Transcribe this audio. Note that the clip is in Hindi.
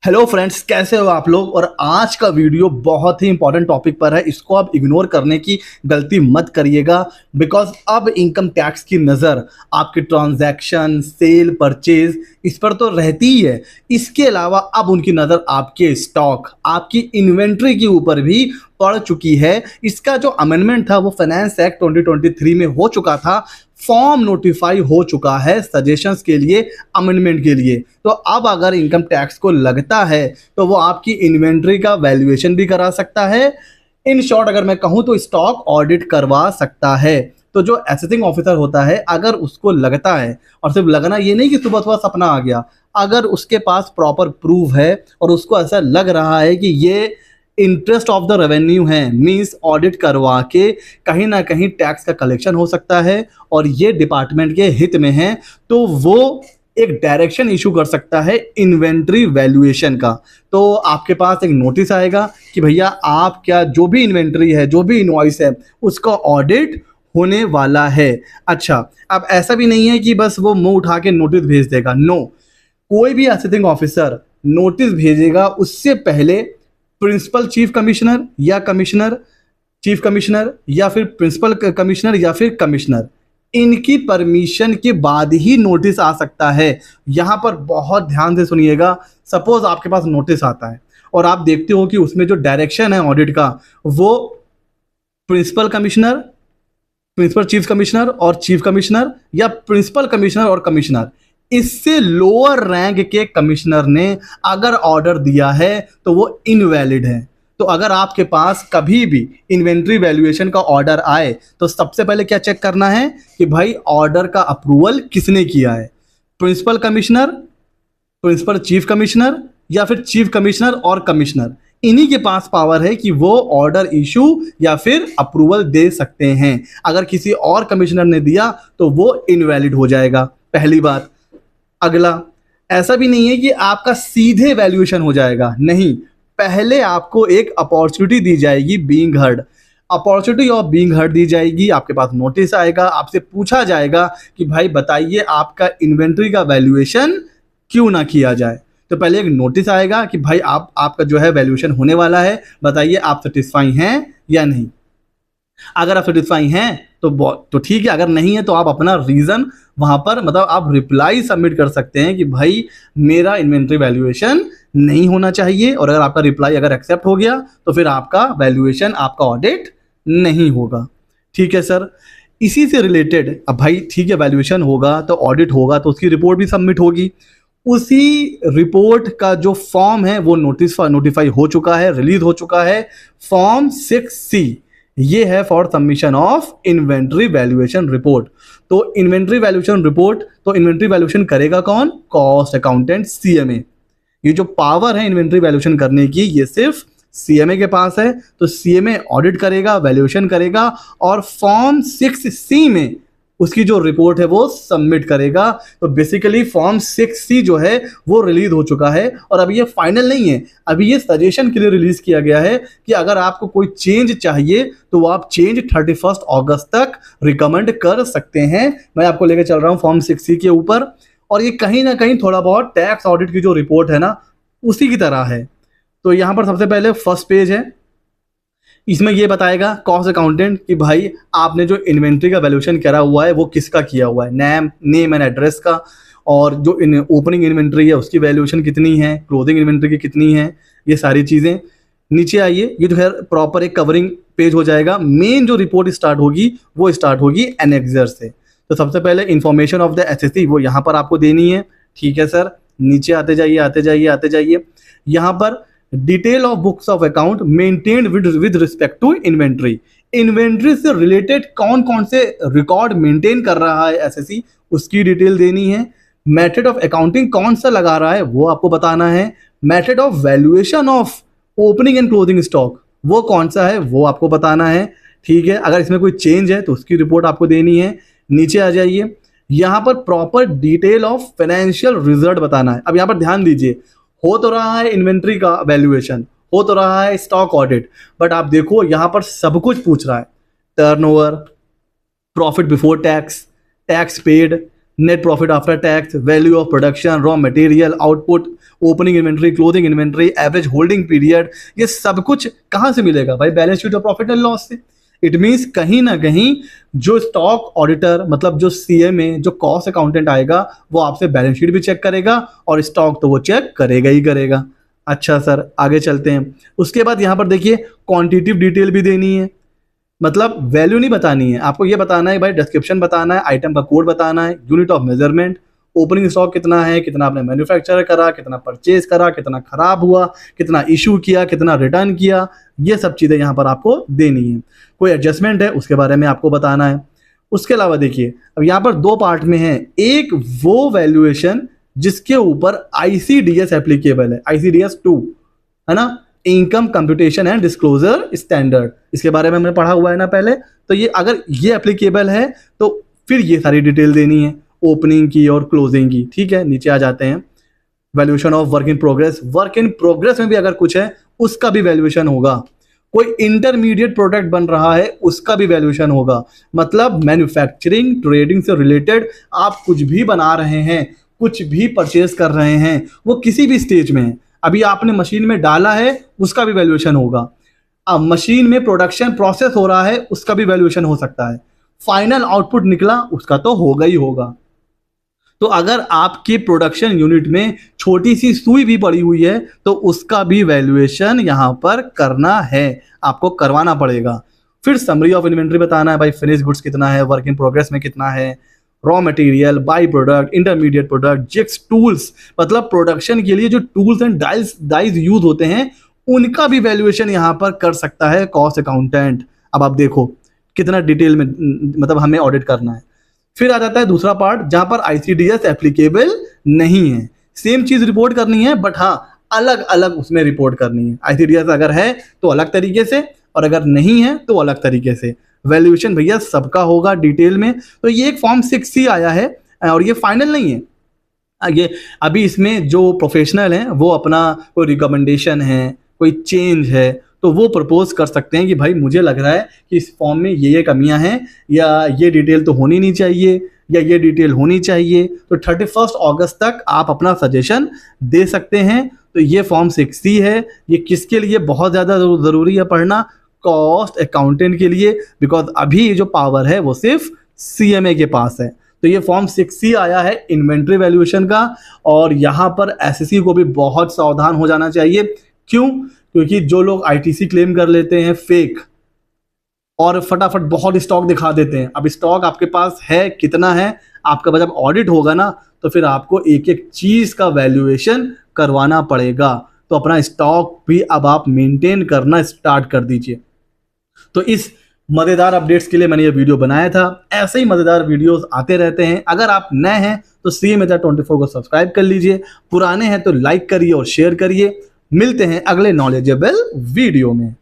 हेलो फ्रेंड्स, कैसे हो आप लोग। और आज का वीडियो बहुत ही इंपॉर्टेंट टॉपिक पर है। इसको आप इग्नोर करने की गलती मत करिएगा, बिकॉज अब इनकम टैक्स की नज़र आपके ट्रांजैक्शन, सेल, परचेज इस पर तो रहती ही है। इसके अलावा अब उनकी नज़र आपके स्टॉक, आपकी इन्वेंट्री के ऊपर भी पड़ चुकी है। इसका जो अमेंडमेंट था वो फाइनेंस एक्ट 2023 में हो चुका था। फॉर्म नोटिफाई हो चुका है सजेशंस के लिए, अमेंडमेंट के लिए। तो अब अगर इनकम टैक्स को लगता है तो वो आपकी इन्वेंट्री का वैल्यूएशन भी करा सकता है। इन शॉर्ट अगर मैं कहूँ तो स्टॉक ऑडिट करवा सकता है। तो जो असेसिंग ऑफिसर होता है, अगर उसको लगता है, और सिर्फ लगना ये नहीं कि सुबह सुबह सपना आ गया, अगर उसके पास प्रॉपर प्रूफ है और उसको ऐसा लग रहा है कि ये इंटरेस्ट ऑफ द रेवेन्यू है, मींस ऑडिट करवा के कहीं ना कहीं टैक्स का कलेक्शन हो सकता है और ये डिपार्टमेंट के हित में है, तो वो एक डायरेक्शन इशू कर सकता है इन्वेंट्री वैल्यूएशन का। तो आपके पास एक नोटिस आएगा कि भैया आप क्या जो भी इन्वेंट्री है, जो भी इनवॉइस है, उसका ऑडिट होने वाला है। अच्छा, अब ऐसा भी नहीं है कि बस वो मुंह उठा के नोटिस भेज देगा। नो, कोई भी असेसिंग ऑफिसर नोटिस भेजेगा उससे पहले प्रिंसिपल चीफ कमिश्नर या कमिश्नर, चीफ कमिश्नर या फिर प्रिंसिपल कमिश्नर या फिर कमिश्नर, इनकी परमिशन के बाद ही नोटिस आ सकता है। यहां पर बहुत ध्यान से सुनिएगा। सपोज आपके पास नोटिस आता है और आप देखते हो कि उसमें जो डायरेक्शन है ऑडिट का, वो principal commissioner, principal chief commissioner और चीफ कमिश्नर, या प्रिंसिपल कमिश्नर और कमिश्नर, इससे लोअर रैंक के कमिश्नर ने अगर ऑर्डर दिया है तो वो इनवैलिड है। तो अगर आपके पास कभी भी इन्वेंट्री वैल्यूएशन का ऑर्डर आए तो सबसे पहले क्या चेक करना है कि भाई ऑर्डर का अप्रूवल किसने किया है, principal commissioner, principal chief commissioner या फिर चीफ कमिश्नर और कमिश्नर। इन्हीं के पास पावर है कि वो ऑर्डर इशू या फिर अप्रूवल दे सकते हैं। अगर किसी और कमिश्नर ने दिया तो वो इनवैलिड हो जाएगा, पहली बात। अगला, ऐसा भी नहीं है कि आपका सीधे वैल्यूएशन हो जाएगा, नहीं, पहले आपको एक अपॉर्चुनिटी दी जाएगी, being heard, opportunity of being heard दी जाएगी। आपके पास नोटिस आएगा, आपसे पूछा जाएगा कि भाई बताइए आपका इन्वेंट्री का वैल्यूएशन क्यों ना किया जाए। तो पहले एक नोटिस आएगा कि भाई आपका जो है वैल्यूएशन होने वाला है, बताइए आप सेटिस्फाई हैं या नहीं। अगर आप सेटिस्फाई हैं तो ठीक है, अगर नहीं है तो आप अपना रीज़न वहाँ पर, मतलब आप रिप्लाई सबमिट कर सकते हैं कि भाई मेरा इन्वेंट्री वैल्यूएशन नहीं होना चाहिए। और अगर आपका रिप्लाई अगर एक्सेप्ट हो गया तो फिर आपका वैल्यूएशन, आपका ऑडिट नहीं होगा। ठीक है सर, इसी से रिलेटेड, अब भाई ठीक है, वैल्यूएशन होगा तो ऑडिट होगा तो उसकी रिपोर्ट भी सबमिट होगी। उसी रिपोर्ट का जो फॉर्म है वो नोटिफाई हो चुका है, रिलीज हो चुका है। फॉर्म 6C ये है for submission of inventory valuation report. तो इन्वेंट्री वैल्यूएशन रिपोर्ट, तो इन्वेंट्री वैल्यूएशन करेगा कौन? Cost accountant, CMA. ये जो पावर है इन्वेंट्री वैल्यूएशन करने की, ये सिर्फ सीएमए के पास है। तो सीएमए ऑडिट करेगा, वैल्यूएशन करेगा और फॉर्म 6C में उसकी जो रिपोर्ट है वो सबमिट करेगा। तो बेसिकली फॉर्म 6C जो है वो रिलीज हो चुका है। और अभी ये फाइनल नहीं है, अभी ये सजेशन के लिए रिलीज किया गया है कि अगर आपको कोई चेंज चाहिए तो आप चेंज 31 अगस्त तक रिकमेंड कर सकते हैं। मैं आपको लेकर चल रहा हूँ फॉर्म 6C के ऊपर। और ये कहीं ना कहीं थोड़ा बहुत टैक्स ऑडिट की जो रिपोर्ट है ना, उसी की तरह है। तो यहाँ पर सबसे पहले फर्स्ट पेज है, इसमें ये बताएगा कॉस्ट अकाउंटेंट कि भाई आपने जो इन्वेंट्री का वैल्यूएशन करा हुआ है वो किसका किया हुआ है, नेम एंड एड्रेस का, और जो ओपनिंग इन्वेंट्री है उसकी वैल्यूएशन कितनी है, क्लोजिंग इन्वेंट्री की कितनी है, ये सारी चीज़ें। नीचे आइए, ये जो है प्रॉपर एक कवरिंग पेज हो जाएगा। मेन जो रिपोर्ट स्टार्ट होगी वो स्टार्ट होगी एनेक्सर से। तो सबसे पहले इंफॉर्मेशन ऑफ द एसएससी वो यहाँ पर आपको देनी है। ठीक है सर, नीचे आते जाइए आते जाइए आते जाइए। यहाँ पर detail of books of account maintained with respect to inventory, inventory से रिलेटेड कौन कौन से रिकॉर्ड मेंटेन कर रहा है एसएससी, उसकी डिटेल देनी है। मेथड ऑफ अकाउंटिंग कौन सा लगा रहा है वो आपको बताना है। Method of valuation of opening and closing stock वो कौन सा है वो आपको बताना है। ठीक है, अगर इसमें कोई चेंज है तो उसकी रिपोर्ट आपको देनी है। नीचे आ जाइए, यहाँ पर proper detail of financial result बताना है। अब यहाँ पर ध्यान दीजिए, हो तो रहा है इन्वेंट्री का वैल्यूएशन, हो तो रहा है स्टॉक ऑडिट, बट आप देखो यहाँ पर सब कुछ पूछ रहा है। Turnover, profit before tax, tax paid, net profit after tax, value of production, raw material, output, opening inventory, closing inventory, average holding period, ये सब कुछ कहाँ से मिलेगा भाई? बैलेंस शीट और प्रॉफिट एंड लॉस से। इट मीन्स कहीं ना कहीं जो स्टॉक ऑडिटर मतलब जो सीएमए, जो कॉस्ट अकाउंटेंट आएगा, वो आपसे बैलेंस शीट भी चेक करेगा और स्टॉक तो वो चेक करेगा ही करेगा। अच्छा सर, आगे चलते हैं। उसके बाद यहाँ पर देखिए क्वांटिटिव डिटेल भी देनी है, मतलब वैल्यू नहीं बतानी है, आपको ये बताना है भाई, डिस्क्रिप्शन बताना है, आइटम का कोड बताना है, unit of measurement, opening stock कितना है, कितना आपने मैन्युफैक्चर करा, कितना परचेज करा, कितना खराब हुआ, कितना इशू किया, कितना रिटर्न किया, ये सब चीज़ें यहाँ पर आपको देनी है। कोई एडजस्टमेंट है उसके बारे में आपको बताना है। उसके अलावा देखिए अब यहाँ पर दो पार्ट में है, एक वो वैल्यूएशन जिसके ऊपर ICDS एप्लीकेबल है, ICDS 2 है ना, income computation and disclosure standard, इसके बारे में हमने पढ़ा हुआ है ना पहले। तो ये अगर ये एप्लीकेबल है तो फिर ये सारी डिटेल देनी है, ओपनिंग की और क्लोजिंग की। ठीक है, नीचे आ जाते हैं। Valuation of work in progress, work in progress में भी अगर कुछ है उसका भी वैल्यूएशन होगा। कोई इंटरमीडिएट प्रोडक्ट बन रहा है उसका भी वैल्यूएशन होगा, मतलब मैन्युफैक्चरिंग ट्रेडिंग से रिलेटेड आप कुछ भी बना रहे हैं, कुछ भी परचेज कर रहे हैं, वो किसी भी स्टेज में है, अभी आपने मशीन में डाला है उसका भी वैल्यूएशन होगा, अब मशीन में प्रोडक्शन प्रोसेस हो रहा है उसका भी वैल्यूएशन हो सकता है, फाइनल आउटपुट निकला उसका तो होगा ही होगा। तो अगर आपके प्रोडक्शन यूनिट में छोटी सी सुई भी पड़ी हुई है तो उसका भी वैल्यूएशन यहां पर करना है, आपको करवाना पड़ेगा। फिर समरी ऑफ इन्वेंट्री बताना है भाई, फिनिश गुड्स कितना है, वर्क इन प्रोग्रेस में कितना है, raw material, by product, intermediate product, jigs, tools, मतलब प्रोडक्शन के लिए जो टूल्स एंड डाइज यूज होते हैं उनका भी वैल्यूएशन यहाँ पर कर सकता है कॉस्ट अकाउंटेंट। अब आप देखो कितना डिटेल में मतलब हमें ऑडिट करना है। फिर आ जाता है दूसरा पार्ट जहां पर ICDS एप्लीकेबल नहीं है, सेम चीज रिपोर्ट करनी है बट हाँ अलग अलग उसमें रिपोर्ट करनी है। ICDS अगर है तो अलग तरीके से और अगर नहीं है तो अलग तरीके से। वैल्यूएशन भैया सबका होगा डिटेल में। तो ये एक फॉर्म 6C आया है और ये फाइनल नहीं है, ये अभी इसमें जो प्रोफेशनल हैं वो अपना कोई रिकमेंडेशन है, कोई चेंज है तो वो प्रपोज कर सकते हैं कि भाई मुझे लग रहा है कि इस फॉर्म में ये कमियां हैं, या ये डिटेल तो होनी नहीं चाहिए, या ये डिटेल होनी चाहिए। तो 31 अगस्त तक आप अपना सजेशन दे सकते हैं। तो ये फॉर्म 6C है, ये किसके लिए बहुत ज़्यादा ज़रूरी है पढ़ना? कॉस्ट अकाउंटेंट के लिए, बिकॉज अभी जो पावर है वो सिर्फ CMA के पास है। तो ये फॉर्म 6C आया है इन्वेंट्री वैल्यूएशन का, और यहाँ पर SSC को भी बहुत सावधान हो जाना चाहिए। क्यों? क्योंकि जो लोग ITC क्लेम कर लेते हैं फेक और फटाफट बहुत स्टॉक दिखा देते हैं, अब स्टॉक आपके पास है कितना है, आपका जब ऑडिट होगा ना तो फिर आपको एक एक चीज का वैल्यूएशन करवाना पड़ेगा। तो अपना स्टॉक भी अब आप मेंटेन करना स्टार्ट कर दीजिए। तो इस मज़ेदार अपडेट्स के लिए मैंने ये वीडियो बनाया था। ऐसे ही मज़ेदार वीडियोस आते रहते हैं। अगर आप नए हैं तो CMHR24 को सब्सक्राइब कर लीजिए, पुराने हैं तो लाइक करिए और शेयर करिए। मिलते हैं अगले नॉलेजेबल वीडियो में।